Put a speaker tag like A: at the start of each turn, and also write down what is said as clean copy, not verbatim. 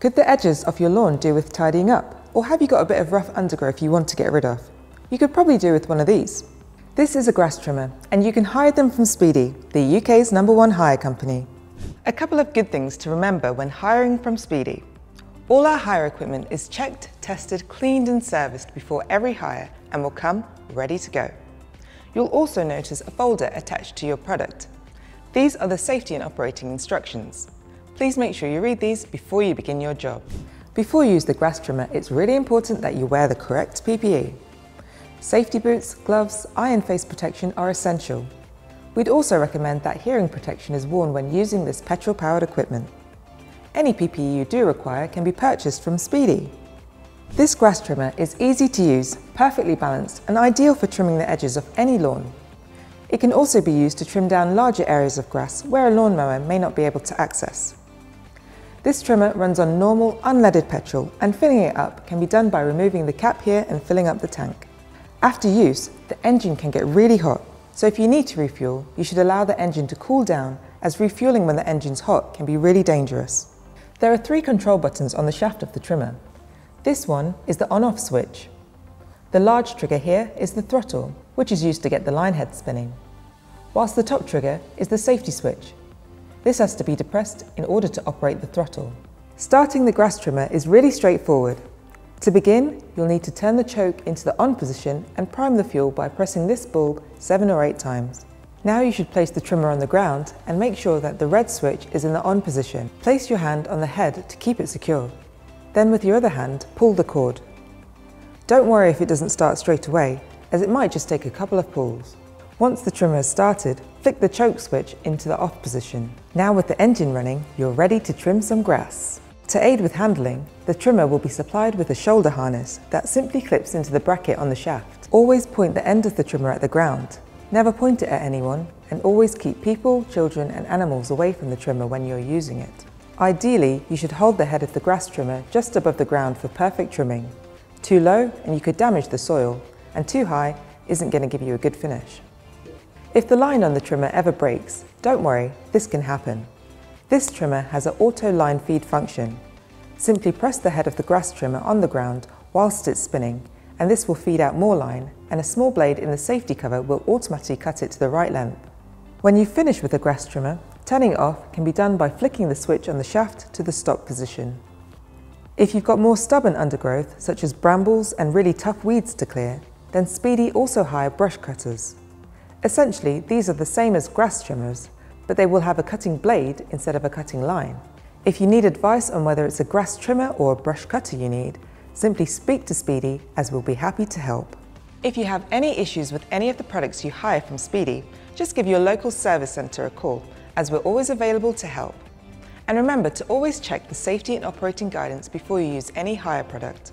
A: Could the edges of your lawn do with tidying up? Or have you got a bit of rough undergrowth you want to get rid of? You could probably do with one of these. This is a grass trimmer, and you can hire them from Speedy, the UK's #1 hire company. A couple of good things to remember when hiring from Speedy. All our hire equipment is checked, tested, cleaned and serviced before every hire and will come ready to go. You'll also notice a folder attached to your product. These are the safety and operating instructions. Please make sure you read these before you begin your job. Before you use the grass trimmer, it's really important that you wear the correct PPE. Safety boots, gloves, eye and face protection are essential. We'd also recommend that hearing protection is worn when using this petrol-powered equipment. Any PPE you do require can be purchased from Speedy. This grass trimmer is easy to use, perfectly balanced and ideal for trimming the edges of any lawn. It can also be used to trim down larger areas of grass where a lawnmower may not be able to access. This trimmer runs on normal, unleaded petrol, and filling it up can be done by removing the cap here and filling up the tank. After use, the engine can get really hot, so if you need to refuel, you should allow the engine to cool down, as refueling when the engine's hot can be really dangerous. There are 3 control buttons on the shaft of the trimmer. This one is the on-off switch. The large trigger here is the throttle, which is used to get the line head spinning, whilst the top trigger is the safety switch. This has to be depressed in order to operate the throttle. Starting the grass trimmer is really straightforward. To begin, you'll need to turn the choke into the on position and prime the fuel by pressing this bulb 7 or 8 times. Now you should place the trimmer on the ground and make sure that the red switch is in the on position. Place your hand on the head to keep it secure. Then with your other hand, pull the cord. Don't worry if it doesn't start straight away, as it might just take a couple of pulls. Once the trimmer has started, flick the choke switch into the off position. Now with the engine running, you're ready to trim some grass. To aid with handling, the trimmer will be supplied with a shoulder harness that simply clips into the bracket on the shaft. Always point the end of the trimmer at the ground. Never point it at anyone, and always keep people, children and animals away from the trimmer when you're using it. Ideally, you should hold the head of the grass trimmer just above the ground for perfect trimming. Too low and you could damage the soil, and too high isn't going to give you a good finish. If the line on the trimmer ever breaks, don't worry, this can happen. This trimmer has an auto line feed function. Simply press the head of the grass trimmer on the ground whilst it's spinning, and this will feed out more line, and a small blade in the safety cover will automatically cut it to the right length. When you finish with the grass trimmer, turning it off can be done by flicking the switch on the shaft to the stop position. If you've got more stubborn undergrowth, such as brambles and really tough weeds to clear, then Speedy also hire brush cutters. Essentially, these are the same as grass trimmers, but they will have a cutting blade instead of a cutting line. If you need advice on whether it's a grass trimmer or a brush cutter you need, simply speak to Speedy, as we'll be happy to help. If you have any issues with any of the products you hire from Speedy, just give your local service centre a call, as we're always available to help. And remember to always check the safety and operating guidance before you use any hire product.